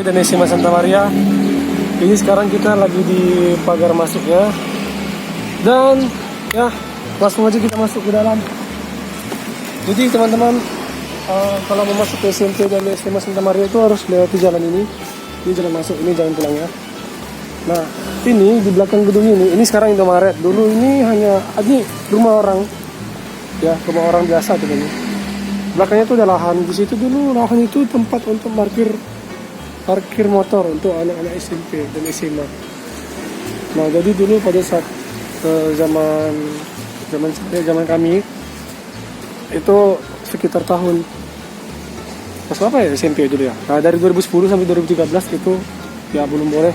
Dan SMA Santa Maria. Ini sekarang kita lagi di pagar masuknya. Dan ya, langsung aja kita masuk ke dalam. Jadi teman-teman, kalau mau masuk ke SMP dan SMA Santa Maria itu harus lewati jalan ini. Ini jalan masuk, ini jalan pulangnya. Nah, ini di belakang gedung ini sekarang Indomaret. Dulu ini hanya rumah orang. Ya, rumah orang biasa tuh ini. Belakangnya tuh ada lahan. Di situ dulu lahan itu tempat untuk parkir motor untuk anak-anak SMP dan SMA. Nah, jadi dulu pada saat zaman kami itu sekitar tahun apa ya SMP dulu ya. Nah, dari 2010 sampai 2013 itu ya belum boleh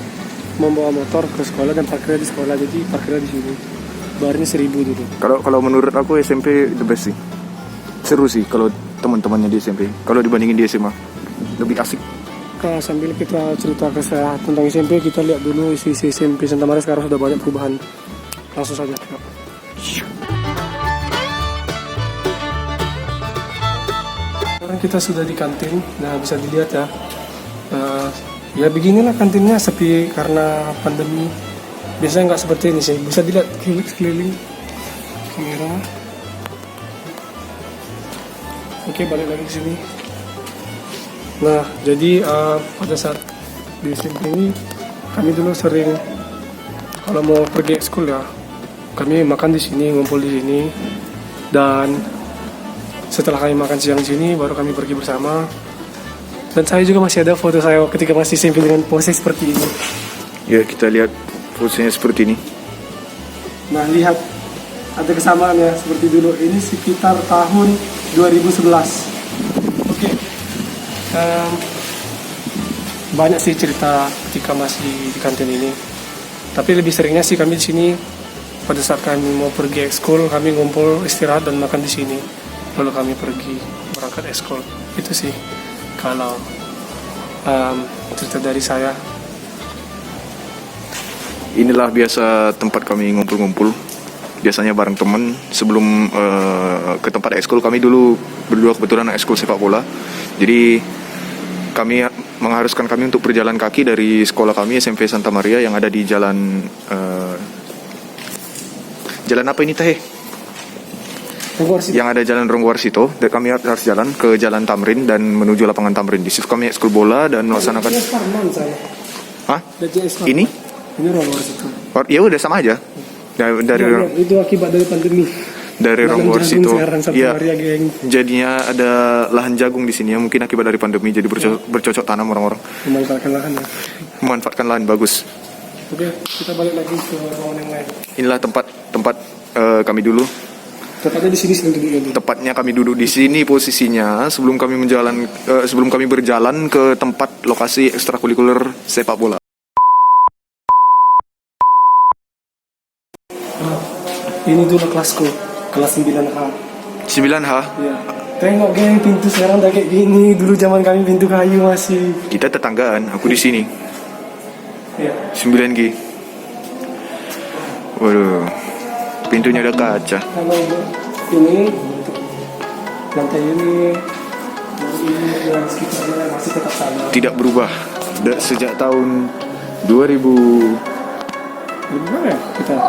membawa motor ke sekolah dan parkirnya di sekolah. Jadi parkirnya di sini. Bayarnya 1.000 dulu. Kalau menurut aku SMP the best sih. Seru sih kalau teman-temannya di SMP. Kalau dibandingin di SMA lebih asik. Sambil kita cerita tentang SMP, kita lihat dulu isi SMP Santa Maria sekarang sudah banyak perubahan. Langsung saja. Sekarang kita sudah di kantin. Nah, bisa dilihat ya. Ya beginilah kantinnya, sepi karena pandemi. Biasanya nggak seperti ini sih. Bisa dilihat keliling kamera. Oke, balik lagi ke sini. Nah, jadi pada saat di SMP ini kami dulu sering kalau mau pergi ekskul ya, kami makan di sini, ngumpul di sini, dan setelah kami makan siang di sini, baru kami pergi bersama. Dan saya juga masih ada foto saya ketika masih SMP dengan pose seperti ini. Ya, kita lihat posenya seperti ini. Nah, lihat ada kesamaan ya seperti dulu. Ini sekitar tahun 2011. Oke. Banyak sih cerita ketika masih di kantin ini. Tapi lebih seringnya sih kami di sini pada saat kami mau pergi ekskul, kami ngumpul istirahat dan makan di sini. Lalu kami pergi berangkat ekskul. Itu sih kalau cerita dari saya. Inilah biasa tempat kami ngumpul-ngumpul. Biasanya bareng teman. Sebelum ke tempat ekskul, kami dulu berdua kebetulan ekskul sepak bola. Jadi kami mengharuskan kami untuk berjalan kaki dari sekolah kami SMP Santa Maria yang ada di jalan apa ini teh? Yang ada jalan Ronggowarsito. Dan kami harus jalan ke Jalan Tamrin dan menuju lapangan Tamrin. Di situ kami ekskul bola dan melaksanakan. Hah? Ini? Ini Ronggowarsito. Ya udah sama aja. Dari itu akibat dari pandemi. Dari Ronggowarsito, ya, geng. jadinya ada lahan jagung di sini ya, mungkin akibat dari pandemi jadi bercocok tanam orang-orang. Memanfaatkan lahan ya. Memanfaatkan lahan bagus. Oke, kita balik lagi ke ruangan yang lain. Inilah tempat kami dulu. Tepatnya di sini duduknya. Tepatnya kami duduk di sini posisinya sebelum kami berjalan ke tempat lokasi ekstrakurikuler sepak bola. Ini dulu kelasku. Kelas 9A. 9H? Iya. Tengok geng, pintu sekarang udah kayak gini. Dulu zaman kami pintu kayu masih. Kita tetanggaan, aku di sini. Iya. 9G. Waduh. Pintunya ada kaca. Kalau ini lantai ini dan sekitarnya masih tetap sama. Tidak berubah. Sejak tahun 2000. Berubah ya kita?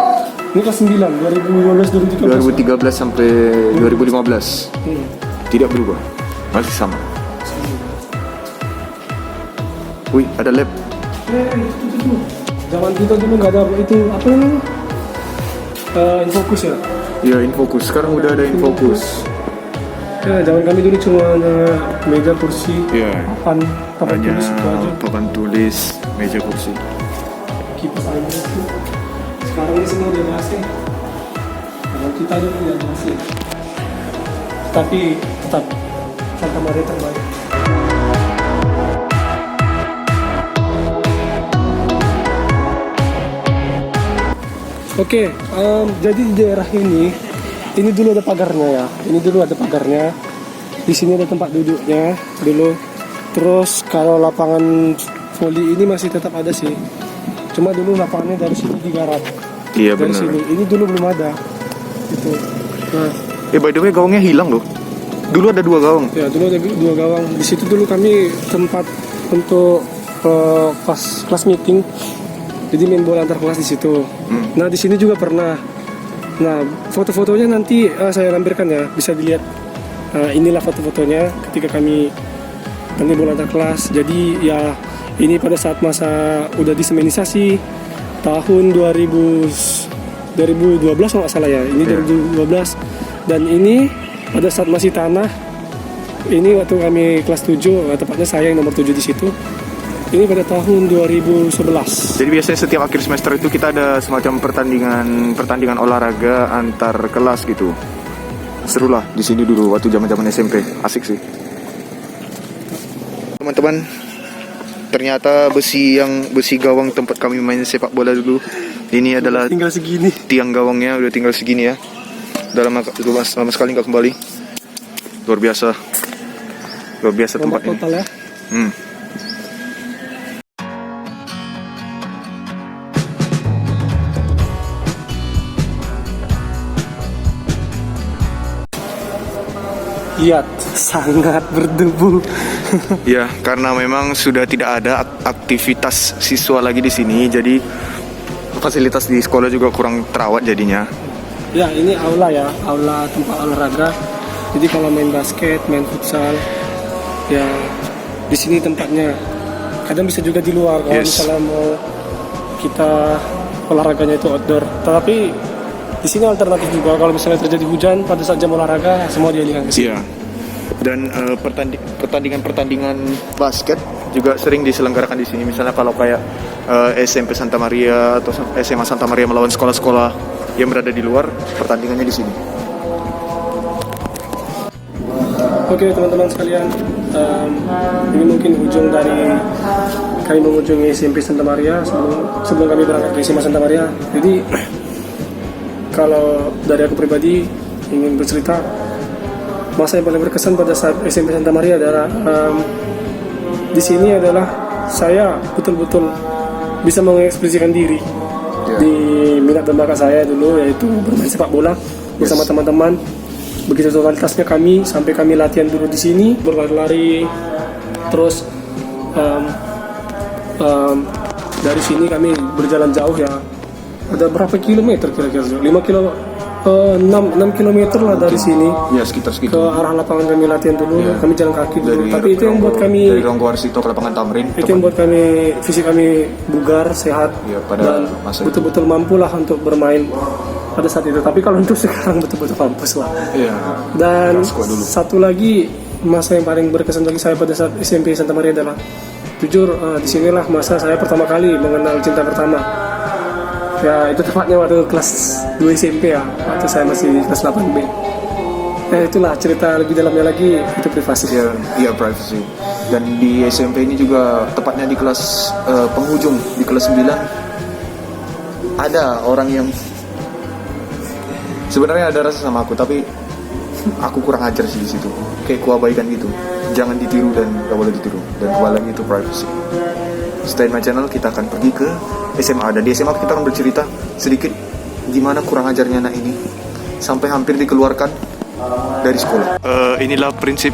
Ini kelas 9, 2013 sampai 2015. Tidak berubah. Masih sama. Wih, ada lab. Itu. Zaman kita dulu nggak ada itu apa namanya? Infokus ya? Iya, Infokus. Sekarang udah ada Infokus. Ya, zaman kami dulu cuma ada meja, kursi, Iya. papan Hanya tulis itu aja. papan tulis, meja kursi. Kipas angin itu. Sekarang ini semua udah AC. Kalau kita dulu udah AC. Tapi tetap Santa Maria terbaik. Oke, jadi di daerah ini dulu ada pagarnya ya. Ini dulu ada pagarnya. Di sini ada tempat duduknya dulu. Terus kalau lapangan voli ini masih tetap ada sih. Cuma dulu lapangannya dari sini digarap. Iya, dari benar. sini. Ini dulu belum ada. Gitu. Nah, By the way, gawangnya hilang loh. Dulu ada 2 gawang. ya dulu ada 2 gawang. Di situ dulu kami tempat untuk pas kelas meeting, jadi main bola antar kelas di situ. Nah di sini juga pernah. Nah foto-fotonya nanti saya lampirkan ya, bisa dilihat. Inilah foto-fotonya ketika kami main bola antar kelas. Jadi ya ini pada saat masa udah diseminisasi tahun 2012 kalau nggak salah ya. Ini 2012 dan ini pada saat masih tanah. Ini waktu kami kelas 7, tepatnya saya yang nomor 7 di situ. Ini pada tahun 2011. Jadi biasanya setiap akhir semester itu kita ada semacam pertandingan olahraga antar kelas gitu. Seru lah di sini dulu waktu zaman-zaman SMP, asik sih. Teman-teman, ternyata besi gawang tempat kami main sepak bola dulu ini adalah Tinggal segini. tiang gawangnya udah tinggal segini ya. Udah lama sekali nggak kembali. Luar biasa tempat ini. Total ya. Lihat, sangat berdebu. Ya, karena memang sudah tidak ada aktivitas siswa lagi di sini, jadi fasilitas di sekolah juga kurang terawat jadinya. Ya, ini aula ya, aula tempat olahraga. Jadi kalau main basket, main futsal, ya di sini tempatnya. Kadang bisa juga di luar kalau misalnya mau kita olahraganya itu outdoor. Tapi di sini alternatif juga kalau misalnya terjadi hujan pada saat jam olahraga semua dialihkan ke sini. Iya. Dan pertandingan basket juga sering diselenggarakan di sini. Misalnya kalau kayak SMP Santa Maria atau SMA Santa Maria melawan sekolah-sekolah yang berada di luar, pertandingannya di sini. Oke teman-teman sekalian, ini mungkin ujung dari kami mengunjungi SMP Santa Maria sebelum kami berangkat ke SMA Santa Maria. Jadi kalau dari aku pribadi ingin bercerita, masa yang paling berkesan pada saat SMP Santa Maria adalah di sini adalah saya betul-betul bisa mengekspresikan diri di minat dan bakat saya dulu, yaitu bermain sepak bola bersama teman-teman. Begitu totalitasnya kami sampai kami latihan dulu di sini, berlari-lari, terus dari sini kami berjalan jauh ya. Ada berapa kilometer kira-kira? 6 kilometer lah dari sini. Ya, sekitar ke arah lapangan kami latihan dulu. Kami jalan kaki dulu. Tapi itu yang buat kami dari Ronggowarsito ke lapangan Tamrin. Itu yang buat kami fisik kami bugar, sehat, dan betul-betul mampu lah untuk bermain pada saat itu. Tapi kalau untuk sekarang betul-betul mampus lah. Iya. Dan satu lagi masa yang paling berkesan bagi saya pada saat SMP Santa Maria adalah jujur disinilah masa saya pertama kali mengenal cinta pertama. Ya itu tepatnya waktu kelas 2 SMP ya, waktu saya masih kelas 8B. Itulah cerita lebih dalamnya lagi, itu privasi. Iya privasi. Dan di SMP ini juga tepatnya di kelas penghujung, di kelas 9 ada orang yang sebenarnya ada rasa sama aku, tapi aku kurang ajar sih di situ. Kayak kuabaikan gitu. Jangan ditiru dan gak boleh ditiru. Dan kembali lagi itu privacy. Stay in my channel, kita akan pergi ke SMA. Dan di SMA kita akan bercerita sedikit gimana kurang ajarnya anak ini sampai hampir dikeluarkan dari sekolah. Inilah prinsip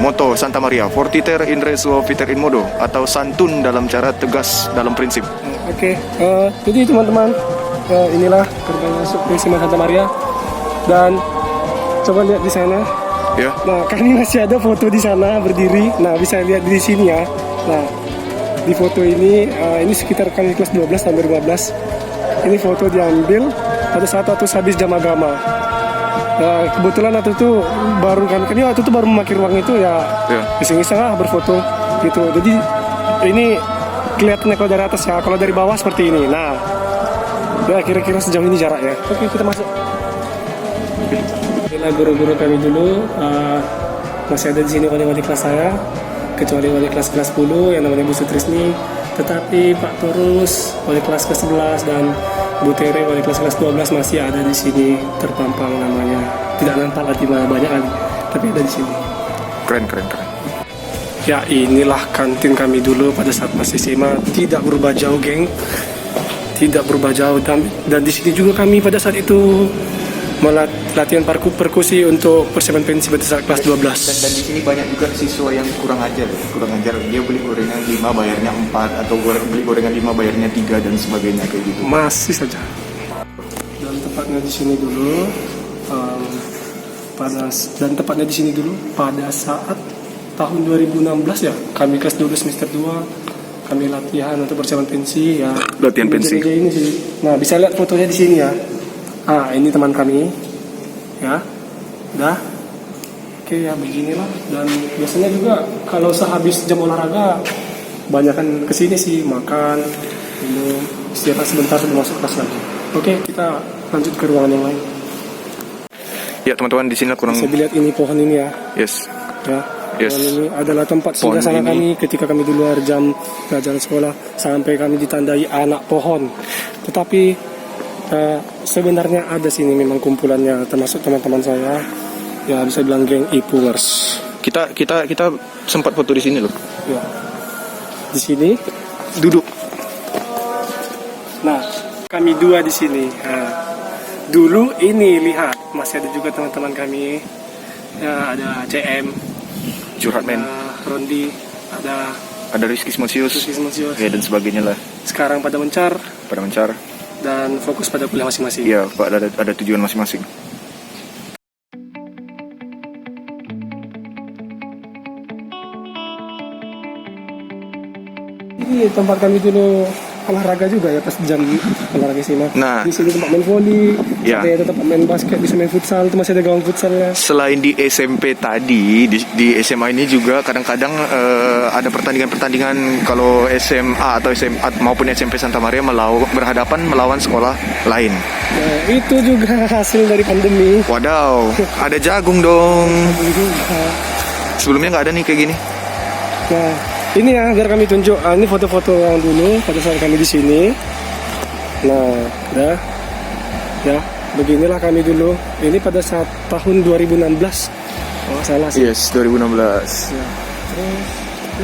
moto Santa Maria. Fortiter in reso, viter in modo, atau santun dalam cara, tegas dalam prinsip. Oke, jadi teman-teman, inilah gerbang masuk ke SMA Santa Maria. Dan coba lihat di sana. Ya. Nah, kami masih ada foto di sana berdiri. Nah, bisa lihat di sini ya. Nah, di foto ini sekitar kami kelas 12 tahun 2015. Ini foto diambil pada saat habis jam agama. Kebetulan waktu itu baru waktu itu baru memakai ruang itu ya. Iseng-iseng lah berfoto gitu. Jadi ini kelihatannya kalau dari atas ya, kalau dari bawah seperti ini. Nah, ya kira-kira sejauh ini jarak ya. Oke, kita masuk. Inilah guru-guru kami dulu, masih ada di sini wali-wali kelas saya, kecuali wali kelas 10 yang namanya Bu Sutrisni, tetapi Pak Turus wali kelas ke-11 dan Bu Tere wali kelas 12 masih ada di sini terpampang namanya. Tidak nampak lagi banyak kali, tapi ada di sini. Keren. Ya inilah kantin kami dulu pada saat masih SMA, tidak berubah jauh geng, tidak berubah jauh dan di sini juga kami pada saat itu latihan perkusi untuk persiapan pensi pada saat kelas 12. Dan di sini banyak juga siswa yang kurang ajar. Dia beli gorengan 5 bayarnya 4 atau beli gorengan 5 bayarnya 3 dan sebagainya kayak gitu. Masih saja. Dan tepatnya di sini dulu pada saat tahun 2016 ya, kami kelas 12 semester 2 kami latihan untuk persiapan pensi ya. Latihan pensi. Ini sih. Nah, bisa lihat fotonya di sini ya. Ini teman kami. Ya. Udah. Oke ya, beginilah. Dan biasanya juga kalau sehabis jam olahraga banyak kan kesini sih, makan, minum, istirahat sebentar sebelum masuk kelas lagi. Oke, kita lanjut ke ruangan yang lain. Ya teman-teman, di sini kurang. Bisa dilihat ini pohon ini ya. Yes. Ya. Yes. Pohon ini adalah tempat singgah sana kami ketika kami di luar jam pelajaran sekolah, sampai kami ditandai anak pohon. Tetapi sebenarnya ada sini memang kumpulannya, termasuk teman-teman saya. Ya, bisa bilang geng Ipungers. Kita sempat foto di sini loh. Ya. Di sini Duduk. nah, kami dua di sini. Nah, dulu ini lihat masih ada juga teman-teman kami. Ya, ada CM, Curhat men. Rondi, Ada Rizky Smosius. Ya, dan sebagainya lah. Sekarang pada mencar dan fokus pada kuliah masing-masing. Iya, Pak, ada tujuan masing-masing. Ini tempat kami dulu olahraga juga ya, pas jam olahraga SMA. Nah, di sini tempat main voli, ya. ada tempat main basket, bisa main futsal, itu masih ada gawang futsalnya. Selain di SMP tadi, di SMA ini juga kadang-kadang ada pertandingan-pertandingan kalau SMA atau SMA maupun SMP Santa Maria berhadapan melawan sekolah lain. Nah, itu juga hasil dari pandemi. Wadaw, ada jagung dong. Sebelumnya nggak ada nih kayak gini. Nah, ini ya biar kami tunjuk. Ini foto-foto yang dulu pada saat kami di sini. Nah, udah. Ya, beginilah kami dulu. Ini pada saat tahun 2016. Oh, salah sih. Yes, 2016. Ya. Terus,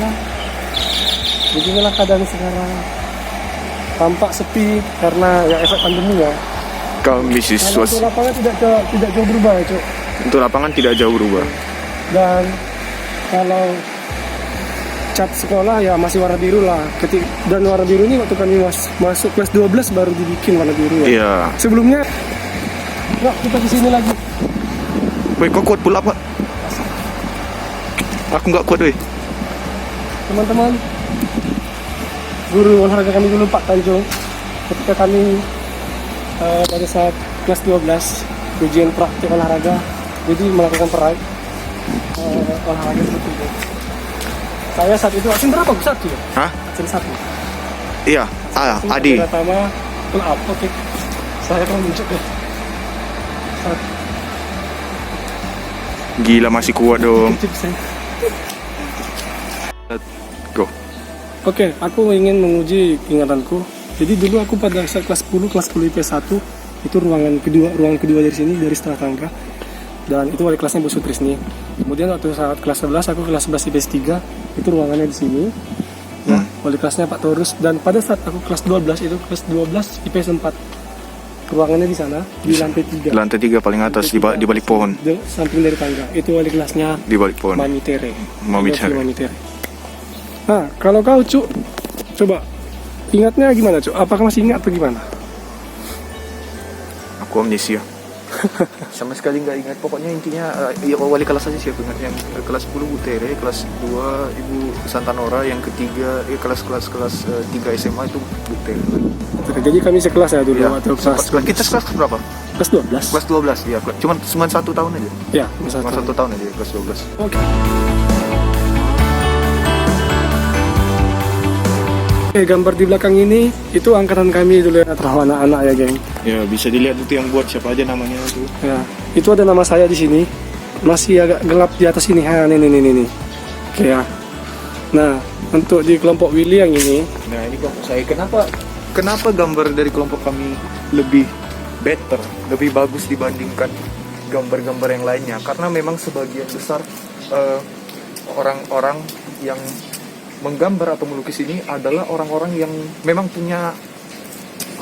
ya. Beginilah keadaan sekarang. Tampak sepi karena ya efek pandemi ya. Kami Kalau siswa. untuk lapangan tidak jauh berubah ya, Cuk. Untuk lapangan tidak jauh berubah. Dan kalau cat sekolah ya masih warna biru lah. Dan warna biru ini waktu kami masuk kelas 12 baru dibikin warna biru ya. Iya. Sebelumnya nggak, kita di sini lagi. Woi, kok kuat pula, Pak? Aku nggak kuat, woi. Teman-teman, guru olahraga kami dulu Pak Tanjung, ketika kami pada saat kelas 12 ujian praktik olahraga, jadi melakukan olahraga seperti itu. Saya saat itu absen berapa? Satu ya? Hah? Absen satu. Iya, Adi. Pertama, pull up, oke. Saya akan tunjuk deh. Gila, masih kuat dong. Go. Oke, aku ingin menguji ingatanku. Jadi dulu aku pada saat kelas 10 IPS 1, itu ruangan kedua dari sini, dari setengah tangga. Dan itu wali kelasnya Bu Sutrisni. Kemudian waktu saat kelas 11, aku kelas 11 IPS 3, itu ruangannya di sini. Ya, wali kelasnya Pak Torus. Dan pada saat aku kelas 12, itu kelas 12 IPS 4. Ruangannya di sana, di lantai 3. Lantai 3 paling atas, di balik pohon. Samping dari tangga. Itu wali kelasnya Di balik pohon. Mami Tere. Mami Tere. Nah, kalau kau, Cuk, coba ingatnya gimana, Cuk? Apakah masih ingat atau gimana? Aku amnesia. Sama sekali nggak ingat. Pokoknya intinya ya wali kelas aja sih aku ingat. Yang kelas 10 Bu Tere, kelas 2 Ibu Santanora, yang ketiga kelas 3 SMA itu Bu Tere. Jadi kami sekelas ya dulu Ya, atau kelas kita kelas berapa? kelas 12. Kelas 12 ya. Cuma 1 tahun aja. Ya, Cuma 1 tahun aja kelas 12. Oke. Gambar di belakang ini itu angkatan kami dulu ya, terhawa anak-anak ya, geng. Ya, bisa dilihat itu yang buat siapa aja namanya itu. Ya, itu ada nama saya di sini. Masih agak gelap di atas ini. Ha, nih. Oke ya. Nah, untuk di kelompok Willy yang ini, Nah, ini kelompok saya. Kenapa gambar dari kelompok kami lebih better, lebih bagus dibandingkan gambar-gambar yang lainnya? Karena memang sebagian besar orang-orang yang menggambar atau melukis ini adalah orang-orang yang memang punya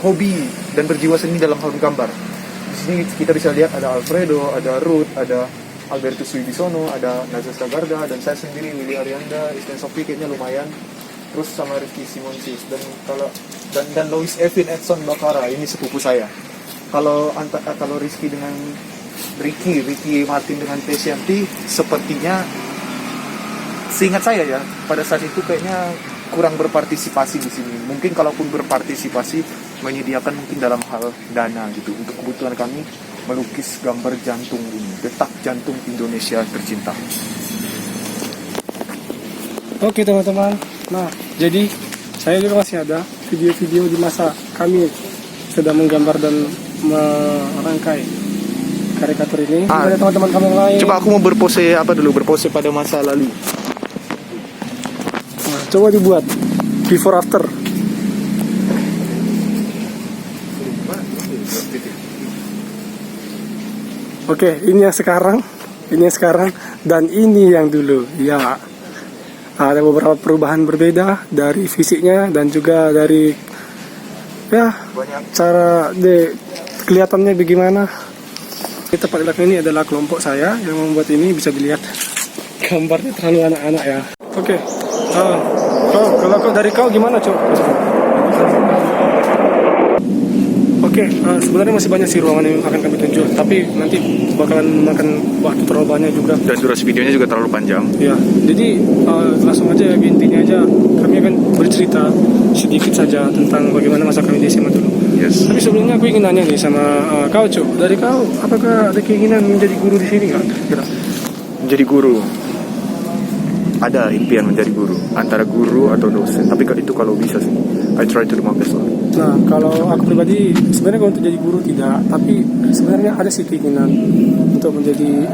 hobi dan berjiwa seni dalam hal gambar. sini kita bisa lihat ada Alfredo, ada Ruth, ada Albertus Wibisono, ada Nazar Sagarda, dan saya sendiri Willy Arianda, Ismail Sofi kayaknya lumayan. Terus sama Rifki Simonsis dan Lois Evin Edson Bakara, ini sepupu saya. Kalau Rizky dengan Ricky Martin dengan Pesyanti, sepertinya seingat saya ya, pada saat itu kayaknya kurang berpartisipasi di sini. Mungkin kalaupun berpartisipasi, menyediakan mungkin dalam hal dana gitu untuk kebutuhan kami melukis gambar jantung ini, detak jantung Indonesia tercinta. Oke teman-teman, nah jadi saya juga masih ada video-video di masa kami sedang menggambar dan merangkai karikatur ini. Ada teman-teman kami yang lain. Coba aku mau berpose pada masa lalu. Nah, coba dibuat before after. Oke, ini yang sekarang, dan ini yang dulu. Ya, ada beberapa perubahan berbeda dari fisiknya dan juga dari cara kelihatannya bagaimana. Tepat di belakang ini adalah kelompok saya yang membuat ini, bisa dilihat gambarnya terlalu anak-anak ya. Oke, kalau dari kau gimana Cok? Oke, sebenarnya masih banyak sih ruangan yang akan kami tunjuk, tapi nanti bakalan makan waktu terlalu banyak juga. Dan durasi videonya juga terlalu panjang. Ya, jadi langsung aja intinya aja, kami akan bercerita sedikit saja tentang bagaimana masa kami di SMA dulu. Yes. Tapi sebelumnya aku ingin nanya nih sama kau Cuk, dari kau apakah ada keinginan menjadi guru di sini nggak? Kira? Menjadi guru, ada impian menjadi guru, antara guru atau dosen. Tapi itu kalau bisa sih, I try to do my best lah. Nah, kalau aku pribadi sebenarnya kalau untuk jadi guru tidak, tapi sebenarnya ada sih keinginan untuk menjadi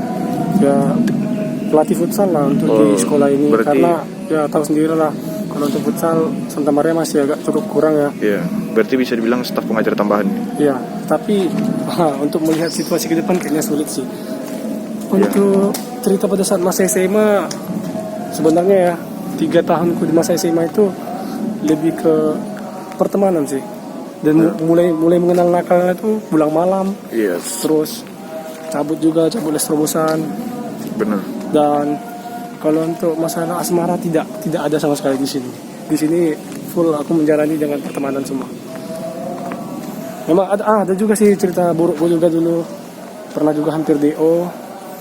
pelatih futsal lah untuk di sekolah ini. Berarti, karena ya tahu sendiri lah, kalau untuk futsal Santa Maria masih agak cukup kurang ya. Iya, berarti bisa dibilang staf pengajar tambahan. Iya, tapi untuk melihat situasi ke depan kayaknya sulit sih. Untuk cerita pada saat masa SMA, sebenarnya ya 3 tahunku di masa SMA itu lebih ke pertemanan sih, dan mulai mengenal nakal itu pulang malam. Yes. Terus cabut les terobosan. Benar. Dan kalau untuk masalah asmara tidak ada sama sekali di sini. Di sini full aku menjalani dengan pertemanan semua. Memang ada juga sih cerita burukku juga dulu. Pernah juga hampir DO.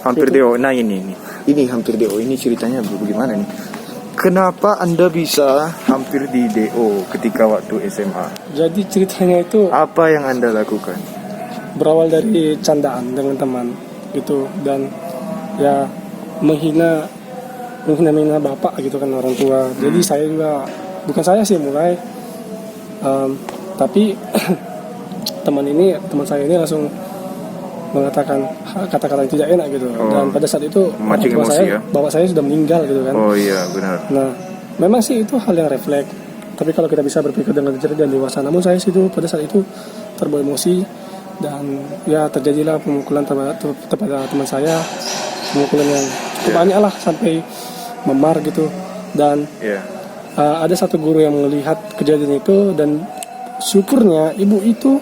Hampir DO. Nah ini hampir DO. Ini ceritanya bagaimana nih? Kenapa Anda bisa hampir di DO ketika waktu SMA? Jadi ceritanya itu apa yang Anda lakukan? Berawal dari candaan dengan teman gitu, dan ya menghina bapak gitu kan, orang tua. Jadi saya juga, bukan saya sih mulai, tapi teman saya ini langsung mengatakan kata-kata yang tidak enak gitu. Dan pada saat itu bapak saya sudah meninggal gitu kan. Oh iya benar. Nah, memang sih itu hal yang refleks, tapi kalau kita bisa berpikir dengan cerdas dan dewasa. Namun saya sih itu pada saat itu terbawa emosi, dan ya terjadilah pemukulan kepada teman saya, pemukulan yang cukup banyak lah sampai memar gitu. Dan ada satu guru yang melihat kejadian itu, dan syukurnya ibu itu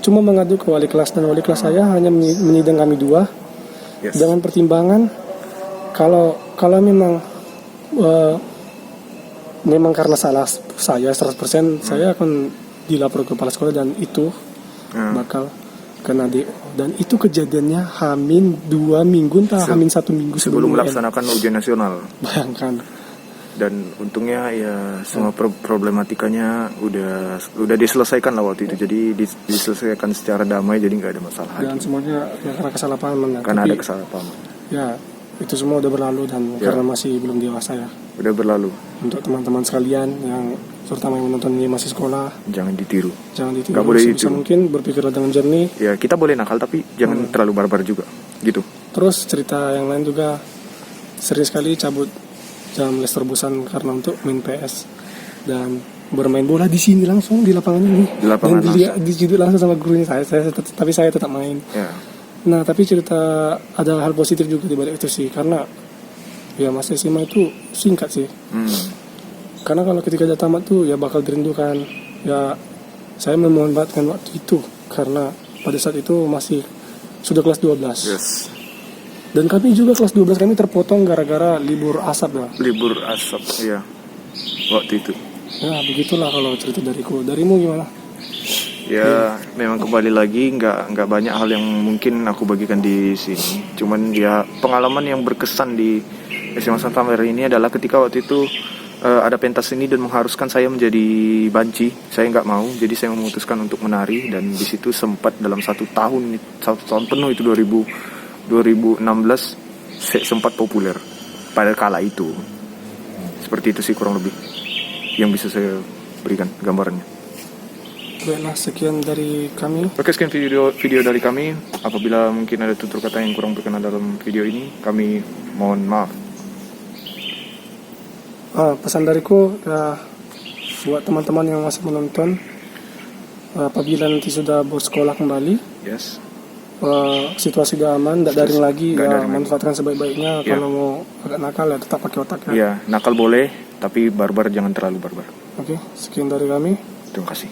cuma mengadu ke wali kelas, dan wali kelas saya hanya menyidang kami 2 dengan pertimbangan kalau memang karena salah saya 100%, saya akan dilapor ke kepala sekolah dan itu bakal kena DO. Dan itu kejadiannya Hamin 2 minggu Hamin 1 minggu sebelum melaksanakan ujian nasional. Bayangkan. Dan untungnya ya semua problematikanya udah diselesaikan lah waktu itu. Jadi diselesaikan secara damai, jadi nggak ada masalah. Dan semuanya ya karena kesalahpahaman. Karena ada kesalahpahaman. Ya itu semua udah berlalu, dan karena masih belum dewasa ya. Udah berlalu. Untuk teman-teman sekalian yang terutama yang menonton ini masih sekolah, jangan ditiru. Nggak boleh ditiru. Mungkin berpikirlah dengan jernih. Ya kita boleh nakal, tapi jangan terlalu barbar juga. Gitu. Terus cerita yang lain juga, sering sekali cabut jam les terobosan karena untuk main PS dan bermain bola di sini langsung di lapangan ini. Dan dilihat langsung sama gurunya tapi saya tetap main. Ya. Nah, tapi cerita ada hal positif juga di balik itu sih, karena ya masa SMA itu singkat sih. Karena kalau ketika udah tamat tuh ya bakal dirindukan. Ya saya memanfaatkan waktu itu karena pada saat itu masih sudah kelas 12. Yes. Dan kami juga kelas 12 kami terpotong gara-gara libur asap ya. Libur asap, ya. Waktu itu. Ya begitulah kalau cerita dariku. Darimu gimana? Ya, memang kembali lagi nggak banyak hal yang mungkin aku bagikan di sini. Cuman ya pengalaman yang berkesan di SMA Santa Maria ini adalah ketika waktu itu ada pentas seni dan mengharuskan saya menjadi banci. Saya nggak mau, jadi saya memutuskan untuk menari dan di situ sempat dalam satu tahun penuh itu 2016 saya sempat populer pada kala itu. Seperti itu sih kurang lebih yang bisa saya berikan gambarannya. Baiklah, sekian dari kami. Oke, sekian video dari kami. Apabila mungkin ada tutur kata yang kurang berkenan dalam video ini, kami mohon maaf. Pesan dariku ya, buat teman-teman yang masih menonton, apabila nanti sudah bersekolah kembali, Yes. situasi udah aman, tidak daring lagi, Nggak ya daring lagi. manfaatkan sebaik-baiknya. Ya. Kalau mau agak nakal ya tetap pakai otak ya. Ya, nakal boleh, tapi barbar jangan terlalu barbar. Oke, sekian dari kami. Terima kasih.